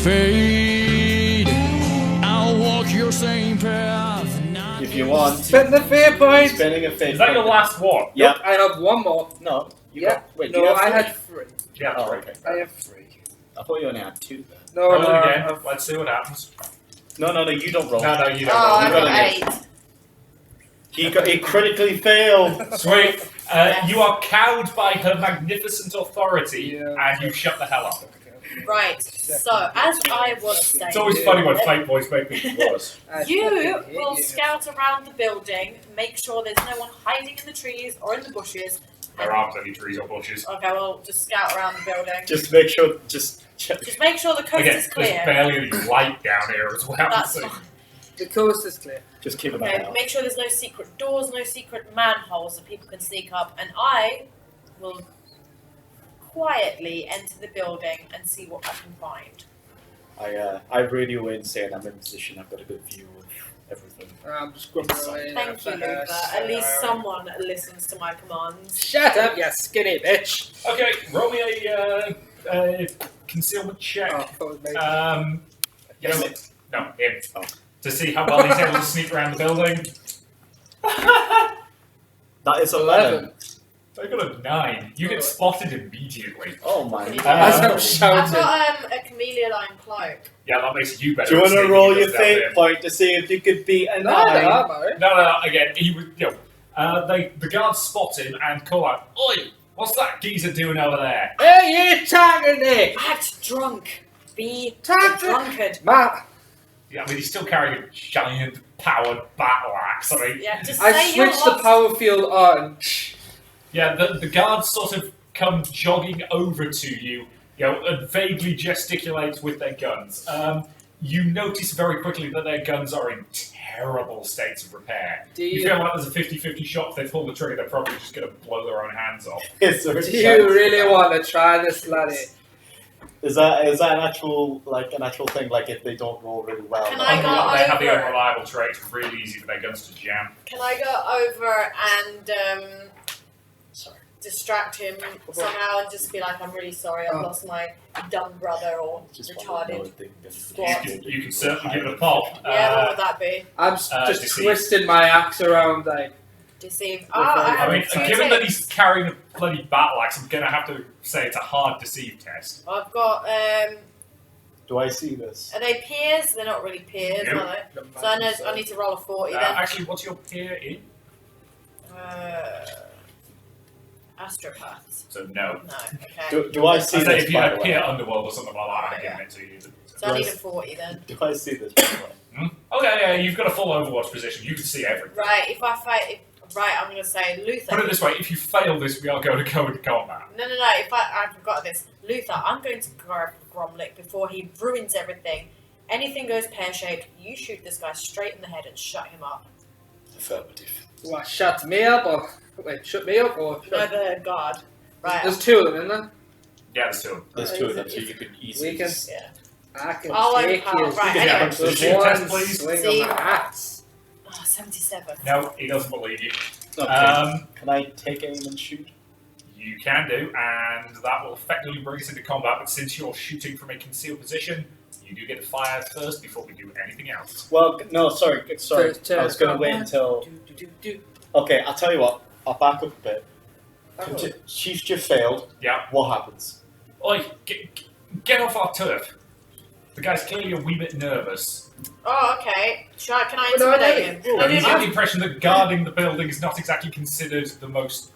fade. I'll walk your same path. If you want. Spin the fear point! Spinning a fate. Is that your last one? Yeah. I have one more. No. Wait, no, you have I three? had 3. Yeah, Oh, three. okay. I have 3. I thought you only had 2 then. No, Roll no, it again. I've- Let's see what happens. No, you don't roll. No, you don't Oh, roll. I You got got 8. He critically failed. it. Sweet. You are cowed by her magnificent authority, and you shut the hell up. Right, so as I was saying, It's always funny when fake boys make things worse. you will scout around the building, make sure there's no one hiding in the trees or in the bushes. There aren't any trees or bushes. Okay, well, just scout around the building. Just make sure. Just check. Just make sure the coast Again, is there's clear. barely any light down here as well. That's so- fine. The coast is clear. Just keep an eye Okay, out. make sure there's no secret doors, no secret manholes that people can sneak up, and I will quietly enter the building and see what I can find. I radio in saying I'm in position. I've got a good view of everything. I'm just grumbling away. Thank you, Luther. At least someone listens to my commands. Shut up, you skinny bitch! Okay, roll me a concealment check. Oh, I thought it was me. Yes. No, him. Oh. To see how well he's able to sneak around the building. That is 11. I got a 9. You get spotted immediately. Oh my As god. I'm I've shouting. got a chameleon cloak. Yeah, that makes you better. Do you want at to sneaking roll your yourself in. fate point to see if you could beat a No, 9? no, No, again, he was, the guards spot him and call out, "Oi, what's that geezer doing over there?" Hey, you talking there? Act drunk. Be a Talk drunkard. Matt, Yeah, I mean, he's still carrying a giant powered battle axe. I mean, Yeah, just I say you're switched the lost. power field on. yeah, the guards sort of come jogging over to you, and vaguely gesticulate with their guns. You notice very quickly that their guns are in terrible states of repair. Do You you, feel like there's a 50-50 shot if they pull the trigger, they're probably just going to blow their own hands off. Is there a do you chance? really want to try this, laddie? Is that an actual thing? Like if they don't roll really well? Can I go They have the over? unreliable trait. It's really easy for their guns to jam. Can I go over and Sorry. distract him somehow and just be like, I'm really sorry, I've Oh. lost my dumb brother or Just one more retarded. thing. Squat. You can certainly give it a pop. Yeah, what would that be? I'm just deceive. twisting my axe around, like. Deceive. I mean, have given that to he's carrying a bloody battle axe, I'm going to have to say it's a hard deceive test. I've got, Do I see this? are they peers? They're not really peers, Nope. are they? So I need to roll a 40 then. Actually, what's your peer in? Astropaths. So no. No, okay. Do I see I'd say this? if you By had the way? peer underworld or something like that, I'd Yeah. give it to you. So I need a 40 then. Do I see this? By the way? Okay, yeah, you've got a full Overwatch position. You can see everything. Right, if I fight... Right, I'm going to say Luther. Put it this way, if you fail this, we are going to go into combat. No, if I forgot this. Luther, I'm going to grab Gromlick before he ruins everything. Anything goes pear-shaped, you shoot this guy straight in the head and shut him up. Affirmative. What, shut me up or. Wait, shut me up or. No, the guard. Right. There's 2 of them, isn't there? Yeah, there's two. There's 2 of them, so you could easily. We can. Yeah. I can I'll take overpower. you. Right, Yeah, anyway. so With shoot one test, please. swing See? of my axe. Oh, 77. No, he doesn't believe you. Okay. Can I take aim and shoot? You can do, and that will effectively bring us into combat, but since you're shooting from a concealed position, you do get to fire first before we do anything else. Well, no, sorry. Turn I was going to wait until. Okay, I'll tell you what. I'll back up a bit. She's just failed. Yeah. What happens? Oi, get off our turf. The guy's clearly a wee bit nervous. Oh, okay. Can I No, intimidate him? And you get the impression that guarding the building is not exactly considered the most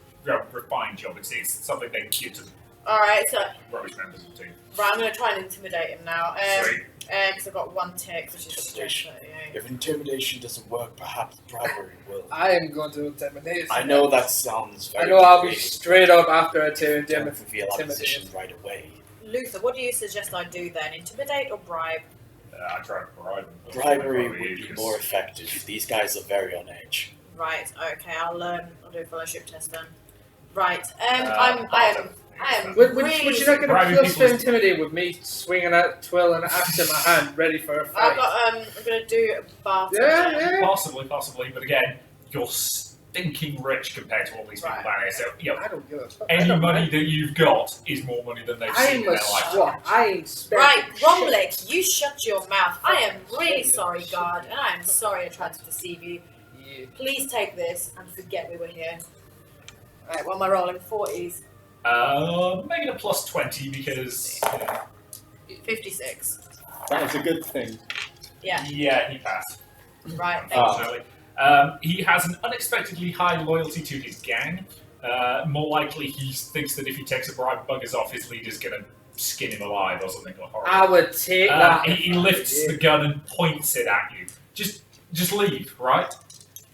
refined job. It's something they give to Alright, so... rubbish members of the team. Right, I'm going to try and intimidate him now. Sweet. Because I've got 1 tick, which is Intimidation. 38. If intimidation doesn't work, perhaps bribery will. I am going to intimidate. I know that sounds very. I know I'll be degrading. straight up after a Don't intimidate. reveal our position right away. Luther, what do you suggest I do then? Intimidate or bribe? I try to bribe them. Bribery would be more effective. These guys are very on edge. Right, okay, I'll do a fellowship test then. Right, I am Would really... you not get a Bribing plus people to is- intimidate with me swinging a twill and an axe in my hand, ready for a fight? I'm going to do a bath. Yeah. Possibly, but again, you're stinking rich compared to all these people Right. down here. So, I don't give a fuck. any money that you've got is more money than they've seen in I'm their a lifetime. swat. I ain't spent Right, shit. Gromlick, you shut your mouth. I am really sorry, guard, and I am sorry I tried to deceive you. Yeah. Please take this and forget we were here. Alright, what am I rolling? 40s. Make it a plus 20 because 56. That is a good thing. Yeah, he passed. right, thank you. Unfortunately. He has an unexpectedly high loyalty to his gang. More likely, he thinks that if he takes a bribe and buggers off, his leader's going to skin him alive or something horrible. I would take that. He lifts the gun and points it at you. Just leave, right?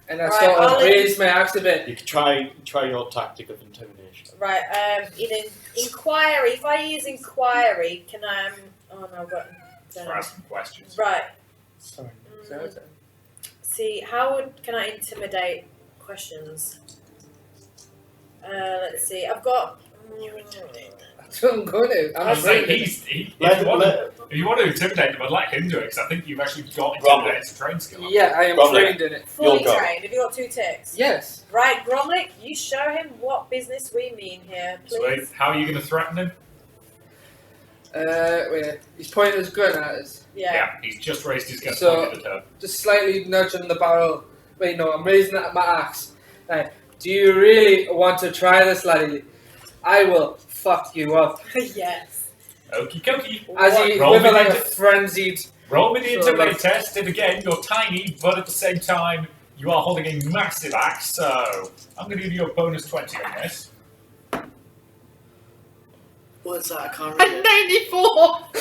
And I Right, sort of I'll raise my axe a bit. You could try your tactic of intimidation. Right, in inquiry, if I use inquiry, can I, oh no, but, For asking questions. right, Sorry. see, can I intimidate questions? Let's see, I've got, That's what I'm going to. I say if you want to intimidate him, I'd let him do it because I think you've actually got intimidated as a train skill. Yeah, I am Gromlick. trained in it. fully You'll go. trained, have you got 2 ticks? Yes. Right, Gromlick, you show him what business we mean here, please. Sweet. How are you going to threaten him? Wait. He's pointing his gun at us. Yeah. He's just raised his gun So- pointed at her. Just slightly nudging the barrel. Wait, no, I'm raising it at my axe. Do you really want to try this, laddie? I will fuck you up. Yes. Okie dokie. As he, Roll with me like a the- frenzied. Roll me the So, intimidate like- test, and again, you're tiny, but at the same time, you are holding a massive axe, so I'm going to give you a bonus 20 on this. What's that? I can't read it. 94!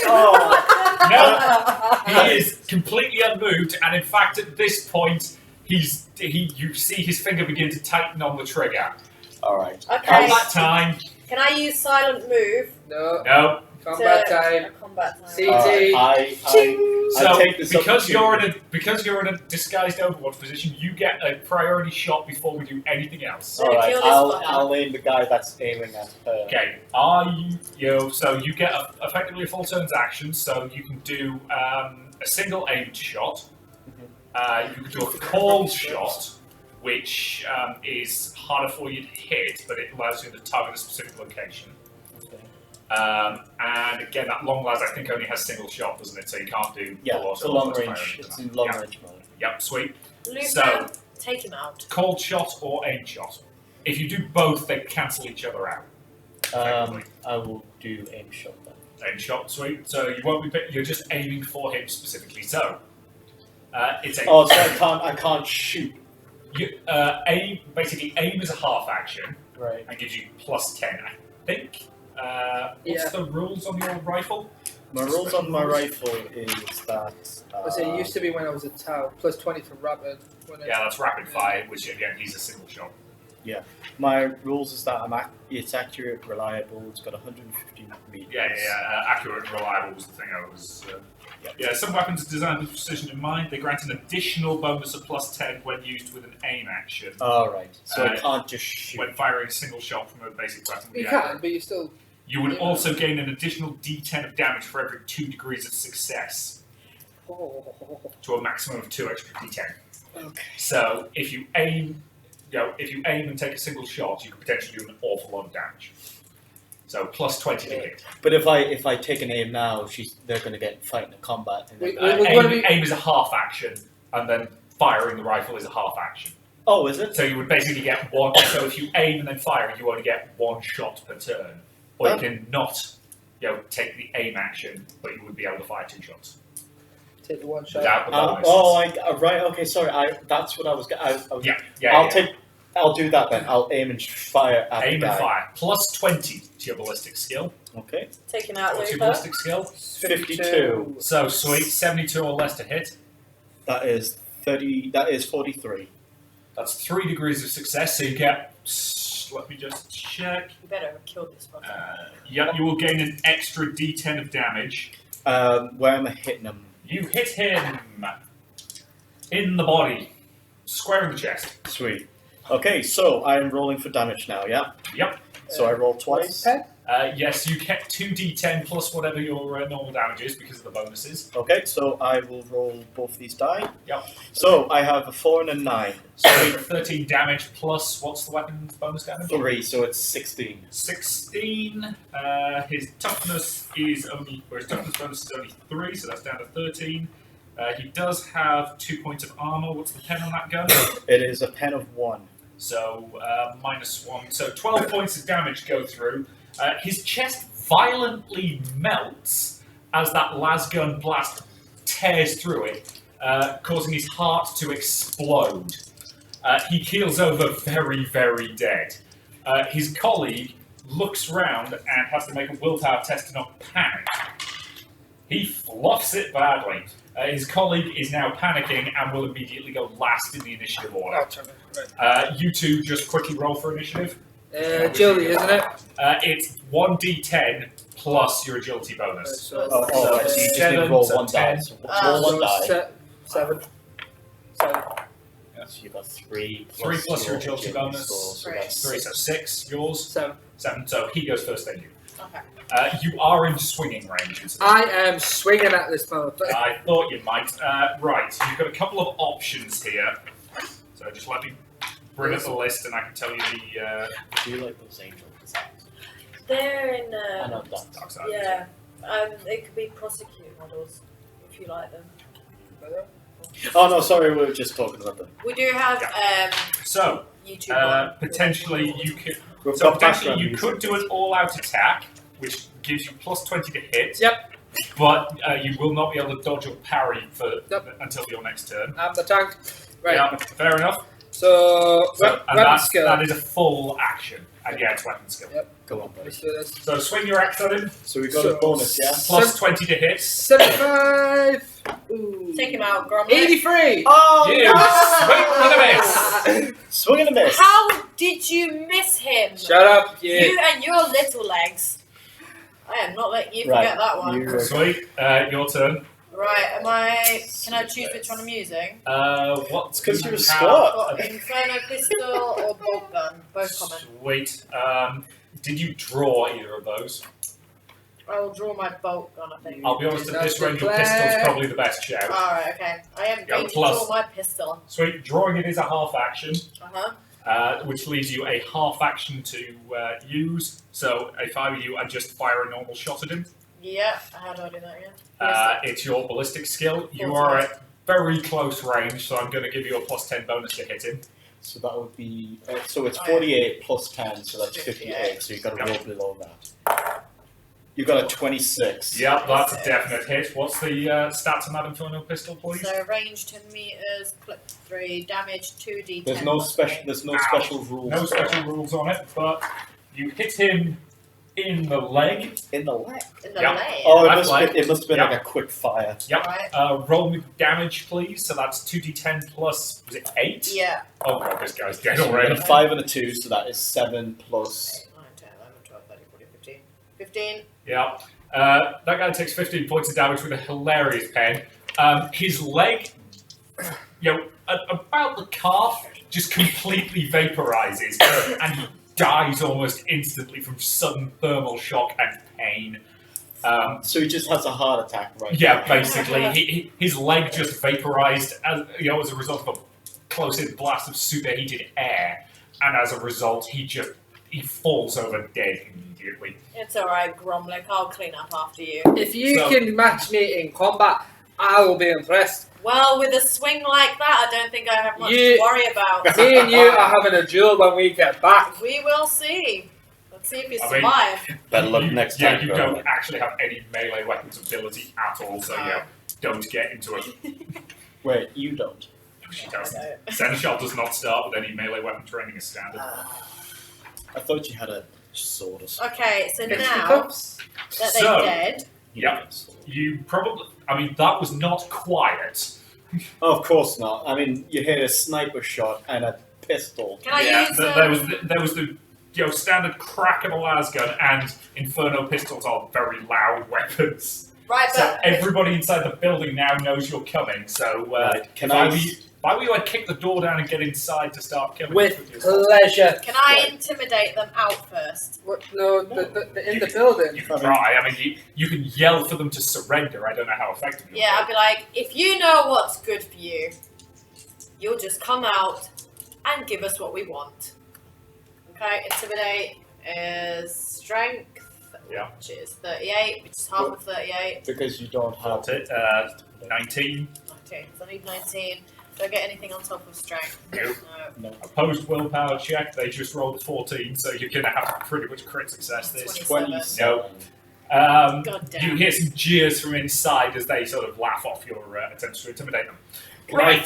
Oh, No, he is completely unmoved, and in fact, at this point, you see his finger begin to tighten on the trigger. alright. Okay, Combat time. can I use silent move? No. No. Combat to- time. Combat time. See? I So take this because you're opportunity. in a disguised Overwatch position, you get a priority shot before we do anything else. Gonna Alright, kill this fucker. I'll aim the guy that's aiming at her. Okay, so you get effectively a full turn's action, so you can do a single aimed shot. You can do a called shot, which is harder for you to hit, but it allows you to target a specific location. And again, that long last I think only has single shot, doesn't it? So you can't do Yeah, full it's a auto long fire range. into It's that. in long Yep. range mode. Yep, sweet. Luther, So- take him out. Cold shot or aim shot. If you do both, they cancel each other out. I will do aim shot then. Aim shot, sweet. So you won't be. You're just aiming for him specifically. So it's a. Oh, so I can't shoot. You, basically, aim is a half action Right. and gives you plus 10, I think. What's Yeah. the rules on your rifle? My rules on my rifle is that. I say it used to be when I was a Tau. Plus 20 for rapid. Yeah, that's rapid fire, which again, he's a single shot. My rules is that it's accurate, reliable. It's got 150 meters. Accurate and reliable was the thing I was. Some weapons are designed with precision in mind. They grant an additional bonus of plus 10 when used with an aim action. All right. So I Uh, can't just shoot. When firing a single shot from a basic weapon. You can, but you still. You would Yeah. also gain an additional D10 of damage for every 2 degrees of success, to a maximum of 2 extra D10. Okay. So if you aim, and take a single shot, you could potentially do an awful lot of damage. So plus 20 to hit. But if I take an aim now, they're going to get fight in a combat. And then, Wait. Aim is a half action, and then firing the rifle is a half action. oh, is it? So you would basically get one. So if you aim and then fire, you only get 1 shot per turn, or you can not, take the aim action, but you would be able to fire 2 shots Take the one shot. without the bonuses. Right. Okay, sorry. That's what I was. I'll do that then. I'll aim and fire at Aim the guy. and fire. Plus 20 to your ballistic skill. Okay. Take him out, What's your Luther. ballistic skill? 52. So sweet, 72 or less to hit. That is 30. That is 43. That's 3 degrees of success. So you get. Let me just check. You better kill this fucker. You will gain an extra D10 of damage. Where am I hitting him? You hit him in the body, square in the chest. Sweet. Okay, so I'm rolling for damage now. Yeah. Yep. So I roll twice. Yes, you get 2d10 plus whatever your normal damage is because of the bonuses. Okay, so I will roll both these die. Yep. So I have a 4 and a 9. So 13 damage plus what's the weapon's bonus damage? 3, so it's 16. 16. His toughness is only, or his toughness bonus is only 3, so that's down to 13. He does have 2 points of armor. What's the pen on that gun? It is a pen of 1. So -1. So 12 points of damage go through. His chest violently melts as that lasgun blast tears through it, causing his heart to explode. He keels over very, very dead. His colleague looks round and has to make a willpower test to not panic. He fluffs it badly. His colleague is now panicking and will immediately go last in the initiative order. You two just quickly roll for initiative. Agility, isn't it? It's 1d10 plus your agility bonus. So, So you just need to roll so 1 die. 10. So roll 1 die. 7. So you got 3 3 plus your agility bonus. score, so Three. that's 3, so 6. Yours? 7. 7. So he goes first, then you. Okay. You are in swinging range. I am swinging at this moment. I thought you might. Right, you've got a couple of options here. So just let me bring up the list and I can tell you the Do you like those angel designs? They're in. I know that. dark side. Yeah. They could be prosecuted models if you like them. Oh no, sorry, we were just talking about them. We do have So, YouTube. on. potentially you could. We've So got potentially background you music. could do an all-out attack, which gives you plus 20 to hit. Yep. But you will not be able to dodge or parry for Yep. until your next turn. I'm the tank. Right. Yeah, fair enough. So, So, and weapon skill. that is a full action. And yeah, it's weapon skill. Yep. Go on, buddy. Let's do this. So swing your axe at him. So we got So- a bonus, yeah? Plus 20 to hit. 75. Ooh. Take him out, Gromley. 83. Oh, You swing and a miss. Swing and a miss. How did you miss him? Shut up, You you. and your little legs. I am not letting you Right, forget that one. you- Sweet. Your turn. Right, am I? Can I choose which one I'm using? What? It's 'cause do you're a you squad. I've got Inferno pistol or bolt gun, both common. Sweet. Did you draw either of those? I will draw my bolt gun, I think. I'll be honest, at this That's range, your declared. pistol's probably the best shout. Alright, okay. I am Go going to plus. draw my pistol. Sweet. Drawing it is a half action, Uh-huh. which leaves you a half action to use. So if I were you, I'd just fire a normal shot at him. Yeah, how do I do that again? It's your ballistic skill. You are at very close range, so I'm going to give you a plus 10 bonus to hit him. So that would be, so it's 48 plus 10, so that's 58, so you've got to roll below that. You got a 26. Yep, that's a definite hit. What's the stats on that Inferno pistol, please? So range 10 meters, clip 3, damage 2d10. There's no plus special. three. There's no Ow. special rules. No special rules on it, but you hit him in the leg. in the leg. In the Yep. leg. Oh, That's it must have been Yep. like a quick fire. Yep. Right. Roll me damage, please. So that's 2d10 plus, was it 8? Yeah. Oh god, this guy's dead So we already. got a 5 and a 2, so that is 7 plus. 8, 9, 10, 11, 12, 13, 14, 15. 15. Yeah. That guy takes 15 points of damage with a hilarious pen. His leg, about the calf, just completely vaporizes, and he dies almost instantly from sudden thermal shock and pain. So he just has a heart attack, right? Yeah, basically, his leg just vaporized as a result of a close-in blast of superheated air, and as a result, he falls over dead immediately. It's alright, Gromlick. I'll clean up after you. If you So- can match me in combat, I will be impressed. Well, with a swing like that, I don't think I have much You- to worry about. Me and you are having a duel when we get back. We will see. Let's see if you I mean- survive. Better luck next Yeah, time. you Gromley. don't actually have any melee weapons ability at all, so don't get into it. Wait, you don't. No, she doesn't. Seneschal does not start with any melee weapon training as standard. I thought you had a sword or something. Okay, so Next now cups. that they're So- dead, Yep. You probably, that was not quiet. Oh, of course not. I mean, you hit a sniper shot and a pistol. can I Yeah, use there was the standard crack of a lasgun, and Inferno pistols are very loud weapons. right, So but everybody inside the building now knows you're coming. So Right, can if I- were you, Why would I kick the door down and get inside to start killing With as quickly as possible? pleasure. Can I intimidate them out first? What? No, in the building. You can try. I mean, you can yell for them to surrender. I don't know how effective you'll Yeah, I'd be like, if you know what's good for you, you'll just come out and give us what we want. Okay, intimidate is strength, Yeah. which is 38, which is half of 38. Because you don't have Got it. 19. 19, so I need 19. Do I get anything on top of strength? Nope. No. no. Opposed willpower check. They just rolled a 14, so you're going to have pretty much crit success this. 27. God damn. You hear some jeers from inside as they sort of laugh off your attempts to intimidate them. Right.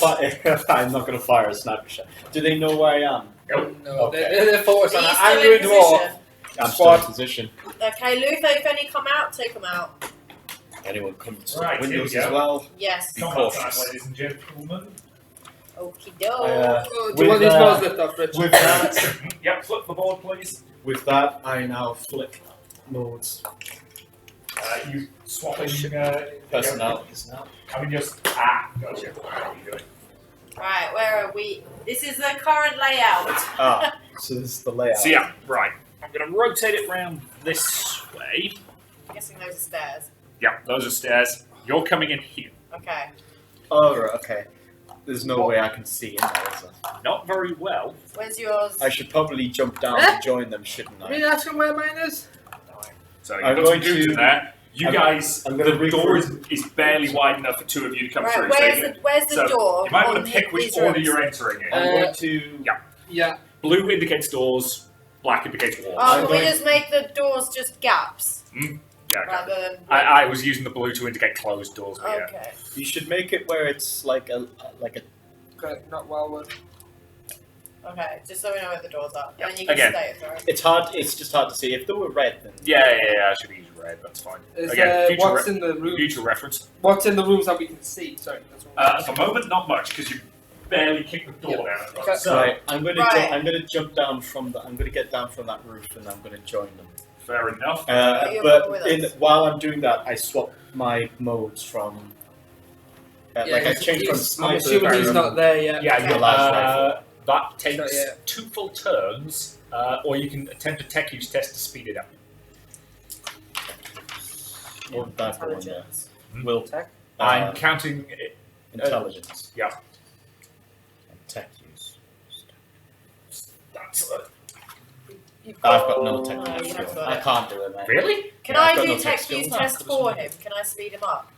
I'm not going to fire a sniper shot. Do they know where I am? Nope. No, Okay. they're focused Are on you an still angry in dwarf. position? I'm still in position. Okay, Luther, if any come out, take them out. Anyone come to Right, the here we windows go. as well? Yes. Be Combat time, cautious. ladies and gentlemen. Okie doke. Oh, do you want these balls lifted up, Rich? With that, Yep, flip the board, please. with that, I now flip modes. You swapping Personnel. I mean, just gotcha. How are you doing? Right, where are we? This is the current layout. Ah, so this is the layout. So yeah, right. I'm going to rotate it round this way. I'm guessing those are stairs. Yeah, those are stairs. You're coming in here. Okay. Oh, right, okay. There's no way I can see in there, is there? Not very well. Where's yours? I should probably jump down to join them, shouldn't Are I? you asking where mine is? So I'm you've got some going dudes to- in there. You I'm- guys, I'm gonna the door regroup. is barely wide enough for two of you to come Right, through. where's the so door? you might on want to pick which these order rooms? you're entering in. I'm going to... Yeah. Blue indicates doors, black indicates walls. Oh, can we going- just make the doors just gaps? Yeah, okay. Rather than... I was using the blue to indicate closed doors, but yeah. Okay. You should make it where it's like a Okay, not well wood. Okay, just so we know where the doors are. Yeah. And then you can Again. stay through. It's hard. It's just hard to see. If they were red, then Yeah, I should use red, that's fine. Is Again, future, what's in the room? future reference. What's in the rooms that we can see? Sorry, that's what At the moment, not much, because you barely kicked the door down. Okay. So, right. I'm going to. Right. I'm going to jump down from the. I'm going to get down from that roof, and I'm going to join them. fair enough. you're But with in, us. while I'm doing that, I swap my modes from. Like I changed from I'm sniper. assuming he's not there yet. Yeah, Okay. you, that Not takes yet. 2 full turns, or you can attempt a tech use test to speed it up. What would that go under? Intelligence. Will Tech? I'm counting it. intelligence. Yeah. And tech use. That's You've I've got no Oh, tech you use. haven't got I it. can't do it, mate. really? Can Yeah, I've I got do no tech tech use skills. test for him? Can I speed him up?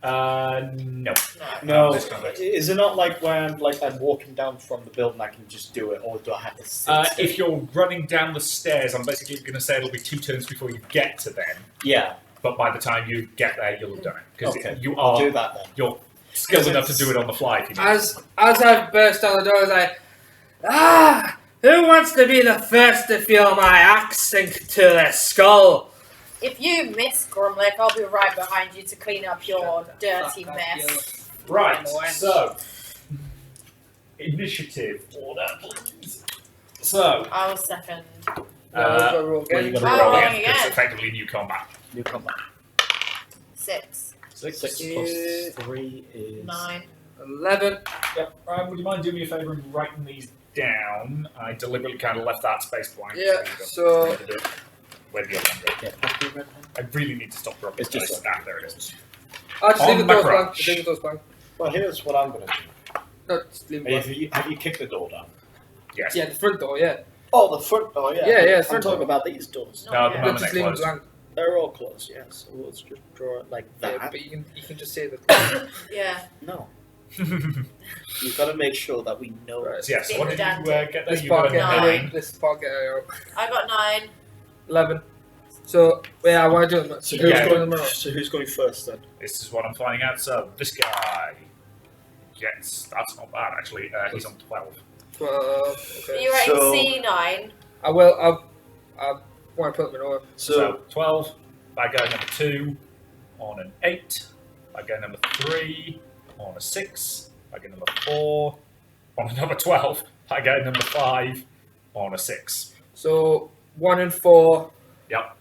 No. No. No, This kind of is it not like when I'm walking down from the building, I can just do it, or do I have to sit? still? If you're running down the stairs, I'm basically going to say it'll be 2 turns before you get to them. Yeah, But by the time you get there, you'll have done it because okay. you I'll are do that then. you're skilled enough to do it on the fly. If you need. As I burst down the door, I was like, who wants to be the first to feel my axe sink to their skull? If you miss, Grumlick, I'll be right behind you to clean up your dirty Fuck mess. you. Right. Wench. So initiative order, please. So. I was second. Well, we'll roll well, again. you gotta Oh, roll rolling again. again. It's effectively new combat. You come back. 6, 6 Yeah. plus 3 is 9. 11. Yep. Would you mind doing me a favour and writing these down? I deliberately kind of left that space blank. Yeah, you don't so- need to do it. Where the other one go? Yeah, pass me a red pen. I really need to stop rubbing It's just this. like- There it is. I'll just On leave the my doors blank. crotch. Leave the doors blank. Well, here's what I'm going to do. No, just leave them blank. Have you kicked the door down? Yes. Yeah, the front door, yeah. Oh, the front door, yeah. Yeah, I'm front talking door. about these doors. No, the Yeah. moment Just they're leave them closed. blank. They're all closed, yeah. So let's just draw it like Yeah, that. but you can just say that. Yeah. No. You've got to make sure that we know. Right. So, yes. What did you get there? This You got part a get nine. 9. this part get out. I got 9. 11. So, yeah, I want to do them. So Who's yeah. going in the middle? So who's going first then? This is what I'm finding out. So this guy. Yes, that's not bad actually. He's on 12. 12. Are Okay. you writing So- C9? I will. I want to put them in order. So 12. Bad guy number 2 on an 8. Bad guy number 3 on a 6. Bad guy number 4 on a number 12. Bad guy number 5 on a 6. So 1 and 4. Yep.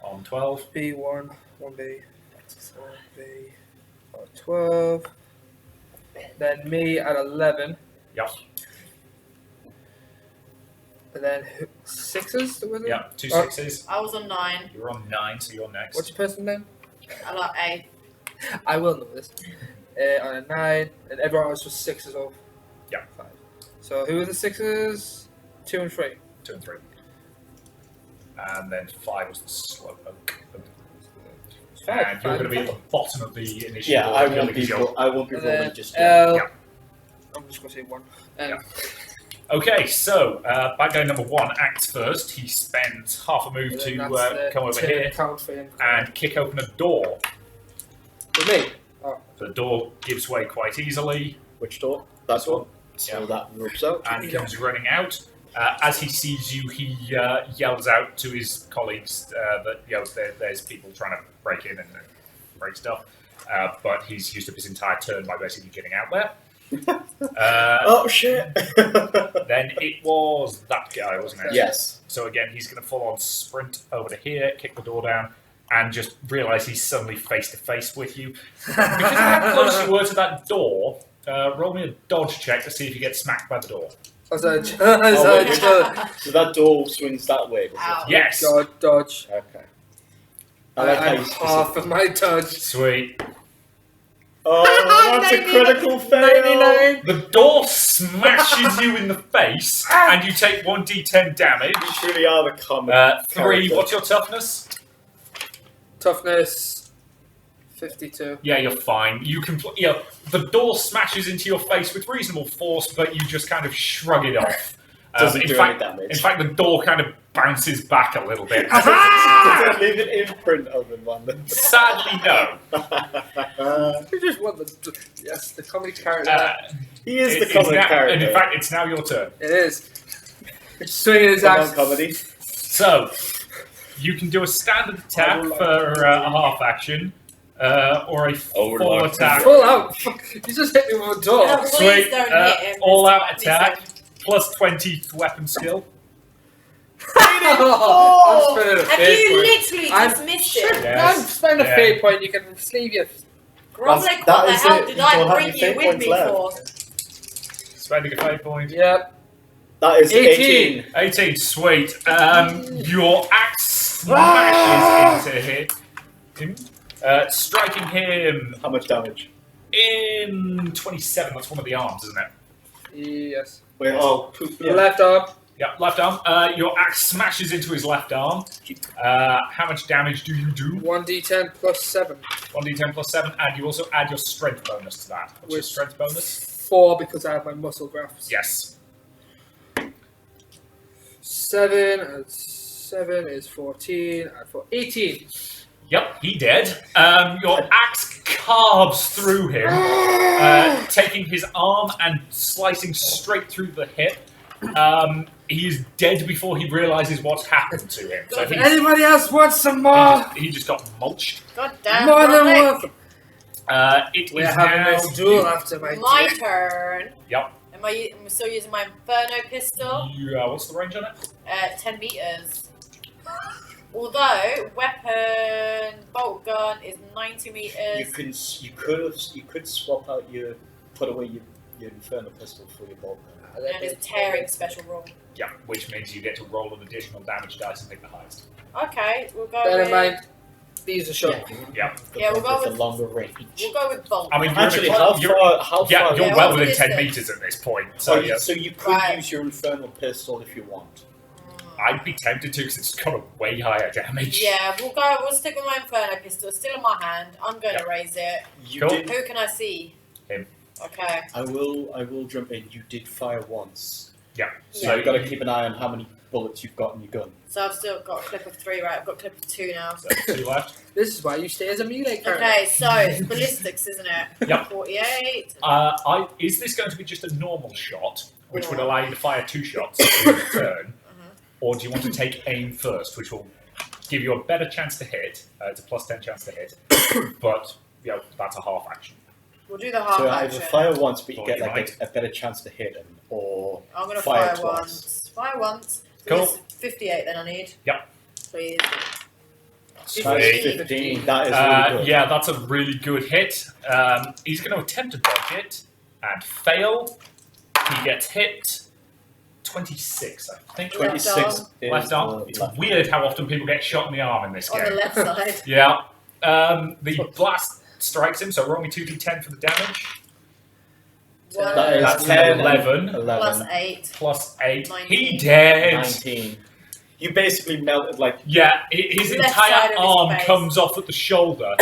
On 12. B1. 1B. 1B. 12. Then me at 11. Yep. And then sixes, was it? Yep. 2 Oh. 6s. I was on 9. You're on 9, so you're next. What's your person name? I like A. I will know this. On a 9, and everyone else was 6s off. Yeah. 5. So who are the 6s? 2 and 3. 2 and 3. And then 5 was the slowpoke. And you're going to be at the bottom of the initiative. Yeah, I order won't be. because you're- I won't be And rolling then just yet. L. Yeah. I'm just going to say 1. Yeah. Okay, so bad guy number 1 acts first. He spends half a move to come over here Count for him. and kick open a door. For me. Oh. The door gives way quite easily Which door? That one. So Yeah. that ropes out. and he comes running out. As he sees you, he yells out to his colleagues that there's people trying to break in and break stuff. But he's used up his entire turn by basically getting out there. Oh shit! Then it was that guy, wasn't it? Yes. So again, he's going to full on sprint over to here, kick the door down, and just realise he's suddenly face to face with you. Because of how close you were to that door, roll me a dodge check to see if you get smacked by the door. So wait. So that door swings that way. Does Ow. Yes. God, dodge. it? Okay. I like how I'm you half of my dodge. Sweet. Oh, that's a critical fail. 99. The door smashes you in the face, and you take 1d10 damage. You truly are the comic. 3. character. What's your toughness? Toughness 52. Yeah, you're fine. You can. The door smashes into your face with reasonable force, but you just kind of shrug it off. Doesn't in do fact, any damage. In fact, the door kind of bounces back a little bit. Does it leave an imprint of him on the... Sadly, no. You just want the comedy character. He is the It's comic now, character. and in fact, it's now your turn. It is. Swinging his Come axe. on, comedy. So, you can do a standard attack for a half action, or a full Lord. attack. Full out. You just hit me with a door. No, please Sweet. don't hit him. All out Please attack, don't. plus 20 to weapon skill. I'm spending a And fate you point. literally just missed it. Yes. I'm spending Yeah. a fate point. You can sleeve your. Gromlek, That what the is hell it. did You I don't have bring any you fate with points me left. for? Spending a fate point. Yep. That is 18. 18, sweet. Your axe smashes into him, striking him How much damage? in 27. That's one of the arms, isn't it? Yes. Wait, oh, poop. Your left arm. Yeah, left arm. Your axe smashes into his left arm. How much damage do you do? 1d10 plus 7. 1d10 plus 7, and you also add your strength bonus to that. What's your Which- strength bonus? 4 because I have my muscle grafts. Yes. 7 and 7 is 14. And 4, 18. Yep, he dead. Your axe carves through him, taking his arm and slicing straight through the hip. He is dead before he realizes what's happened to him. So If he's, anybody else wants some more, he just got mulched. God damn, more than Gromlek. welcome. It We're is having now this duel you. after my My death. turn. Yep. Am I still using my Inferno pistol? What's the range on it? 10 meters. Although weapon bolt gun is 90 meters. You could swap out put away your Inferno pistol for your bolt gun. And it's a tearing special roll. Yeah, which means you get to roll an additional damage dice and pick the highest. Okay, we'll go Bear with. in mind, these are short. Yeah. Yeah, we'll go the with- longer range. We'll go with bolt. I mean, Actually, you're, how you're, far? How yeah, far? you're Yeah, well what's within the 10 distance? meters at this point. So, So yeah, so you could Right. use your Infernal pistol if you want. I'd be tempted to because it's got a way higher damage. Yeah, we'll stick with my Inferno pistol. It's still in my hand. I'm going to raise it. You Cool. did. Who can I see? Him. Okay. I will jump in. You did fire once, Yeah. so Yeah. you've got to keep an eye on how many bullets you've got in your gun. So I've still got a clip of 3, right? I've got a clip of 2 now. So 2 left. This is why you stay as a melee character. Okay, so it's ballistics, isn't it? Yep. 48. Is this going to be just a normal shot, which would Yeah. allow you to fire 2 shots in turn, or do you want to take aim first, which will give you a better chance to hit? It's a plus 10 chance to hit, but that's a half action. We'll do the half So action. either fire once, but you Or get you like might. a better chance to hit him, or I'm going to fire fire twice. once. Fire once. Cool. It's 58 then I need. Yep. Please. That's 15. 15. That is really good. Yeah, that's a really good hit. He's going to attempt to dodge it. and fail. He gets hit. 26, I think. 26 is Left arm. the It's left. weird how often people get shot in the arm in this On the game. left side. Yeah. The blast strikes him, so roll me 2d10 for the damage. One That is That's 10, 11. 11, plus 8. Plus 8. 19. He dead! 19. You basically melted like Yeah, his Left entire side of his arm face. comes off at the shoulder,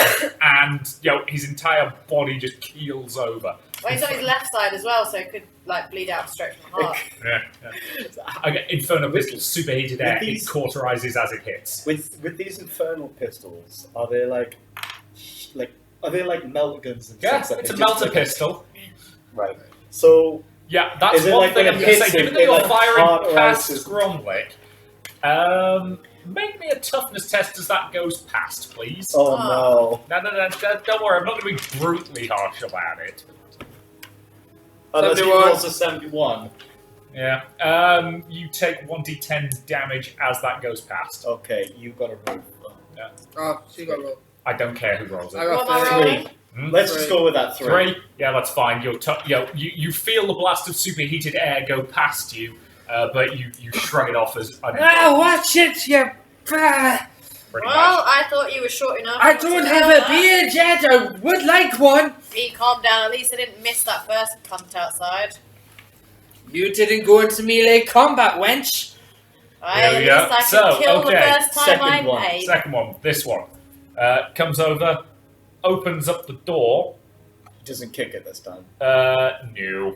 and his entire body just keels over. Well, he's on his left side as well, so it could like bleed out straight from the heart. Yeah. Okay, Inferno pistol, superheated air. It these- cauterizes as it hits. with these infernal pistols. Are they like melt guns and Yeah, stuff? it's a melter pistol. Right. So Yeah, that's Is it one like thing when I'm it going to hits say. him, Given that it, you're like, firing cauterizes- past Gromlick, make me a toughness test as that goes past, please. oh no. No, don't worry. I'm not going to be brutally harsh about it. Unless he 71. rolls a 71. Yeah. You take 1d10 damage as that goes past. Okay, you got to roll. Oh, so you got roll. I don't care who rolls I it. got What am I 30. rolling? Let's just go with that 3. 3? Yeah, that's fine. You feel the blast of superheated air go past you, but you shrug it off as Ah, watch it, you. Ah, pretty Well, much. I thought you were short enough. I to don't do have that. a beard yet. I would like one. He calmed down. At least I didn't miss that first cunt outside. You didn't go into melee combat, wench. There we At go. least I could So, kill okay, the first time second I one. ate. Second one, this one. Comes over, opens up the door. He doesn't kick it this time. No.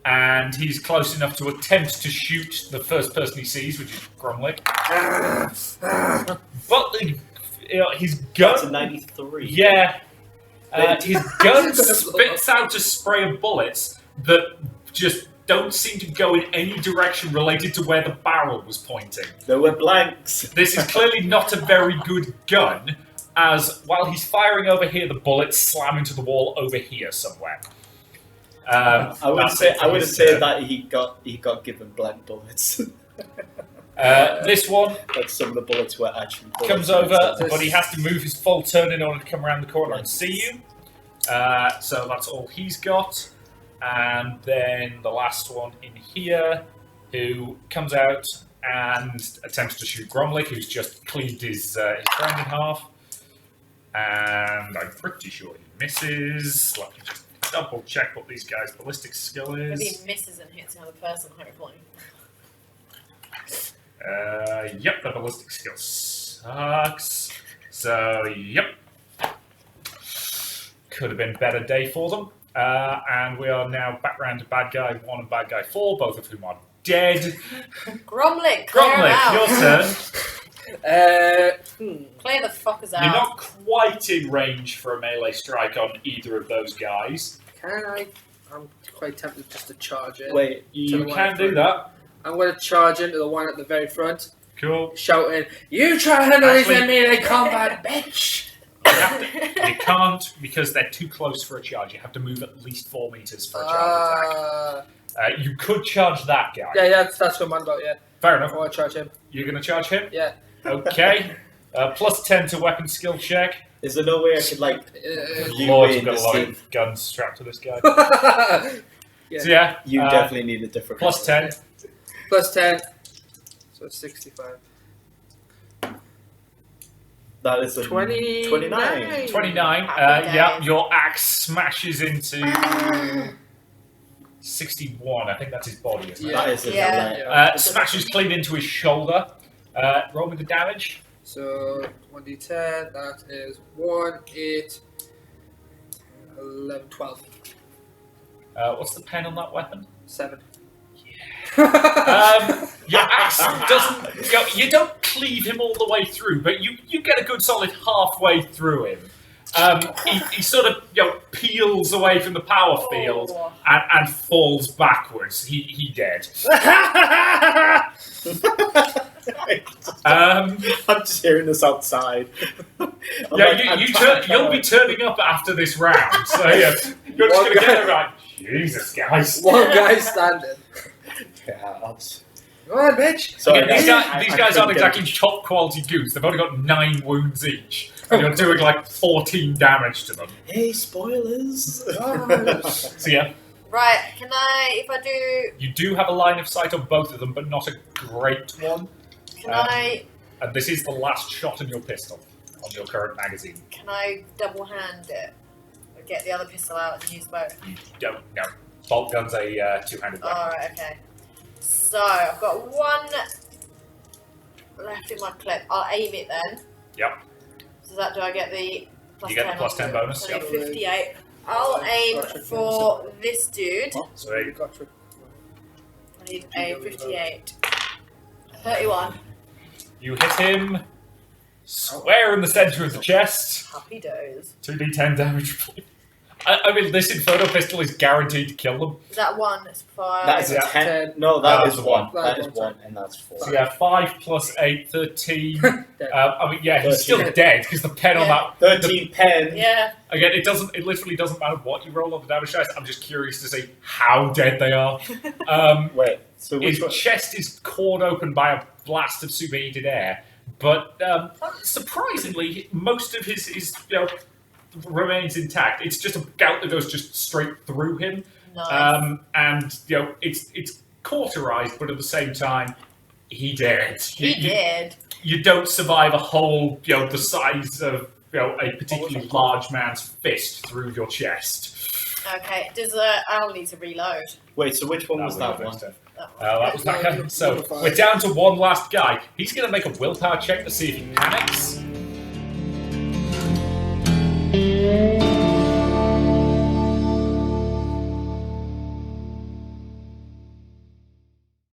And he's close enough to attempt to shoot the first person he sees, which is Gromlick. But his That's a gun... 93. Yeah. His gun spits out a spray of bullets that just don't seem to go in any direction related to where the barrel was pointing. There were blanks. This is clearly not a very good gun, as while he's firing over here, the bullets slam into the wall over here somewhere. I would that's say it for his turn. that he got given blank bullets. This one Like some of the bullets were actually bullets. comes over, but he has to move his full turn in order to come around the corner and see you. So that's all he's got. And then the last one in here, who comes out and attempts to shoot Gromlick, who's just cleaved his friend in half. And I'm pretty sure he misses. Let me just double check what these guys' ballistic skill Maybe is. he misses and hits another person, hopefully. Yep, the ballistic skill sucks. So, yep. Could have been a better day for them. And we are now back round to bad guy 1 and bad guy 4, both of whom are dead. Gromlick, clear him Gromlick, out. your turn. Clear the fuckers out. You're not quite in range for a melee strike on either of those guys. Can I? I'm quite tempted just to charge it. Wait, You one can in do front. that. I'm going to charge into the one at the very front, Cool. shouting, "You try to handle this Actually- in melee combat, bitch!" You can't because they're too close for a charge. You have to move at least 4 meters for a charge attack. You could charge that guy. Yeah, that's what I'm on about. Yeah, Fair I enough. want to charge him. You're going to charge him? Yeah. Okay. Plus 10 to weapon skill check. is there no way I could like you Lord, in we've got the a lot scene? of guns strapped to this guy. Yeah. So yeah, You definitely need a different plus 10. Plus 10, so it's 65. That is a 29. 29. 29. Happy Yeah, days. your axe smashes into 61. I think that's his body, isn't it? That is a Yeah. delay. Smashes clean into his shoulder. Roll me the damage. So 1d10, that is 1, 8, 11, 12, What's the pen on that weapon? 7. Your axe doesn't go. You don't cleave him all the way through, but you get a good solid halfway through him. He sort of peels away from the power field Oh. and falls backwards. He dead. I'm just hearing this outside. I'm Yeah, like, I'm you trying to you'll be turning up after this round, so yeah, you're just One gonna get guy- it right. Jesus, guys. One guy standing. Yeah, that's... Come on, bitch. Sorry, Again, these guys, guys, these I guys couldn't aren't get exactly top quality goons. They've only got 9 wounds each, and you're doing like 14 damage to them. Hey, spoilers! So yeah, Right, can I, if I do, You do have a line of sight on both of them, but not a great one. can I And this is the last shot in your pistol on your current magazine. double hand it? Or get the other pistol out and use both? You don't know. Bolt gun's a two-handed weapon. Alright, okay. So, I've got one left in my clip. I'll aim it then. Yep. So do I get the plus You get 10 the plus 10 on bonus, So yep. 58. I'll aim for this dude. So there you go. Gotcha. I need a 58. 31. You hit him square in the center of the chest. Happy days. 2d10 damage. I mean, this Inferno pistol is guaranteed to kill them. Is that one? It's 5. That is a Yeah. 10. No, that is That's 1. one. That is 1, and that's 4. So yeah, 5 plus 8, 13. Dead. I mean, yeah, he's still 13. dead because the pen on Yeah. that. 13 pen. Yeah. Again, it literally doesn't matter what you roll on the damage dice. I'm just curious to see how dead they are. Wait, so His which one? chest is cored open by a blast of superheated air, but surprisingly, most of his remains intact. It's just a gout that goes just straight through him, Nice. and it's cauterized, but at the same time, he did. He did. You don't survive a hole, the size of a particularly large man's fist through your chest. Okay. I'll need to reload. Wait, so which one was that the one? first step. That one. That was that guy. So Number 5. we're down to one last guy. He's going to make a willpower check to see if he panics.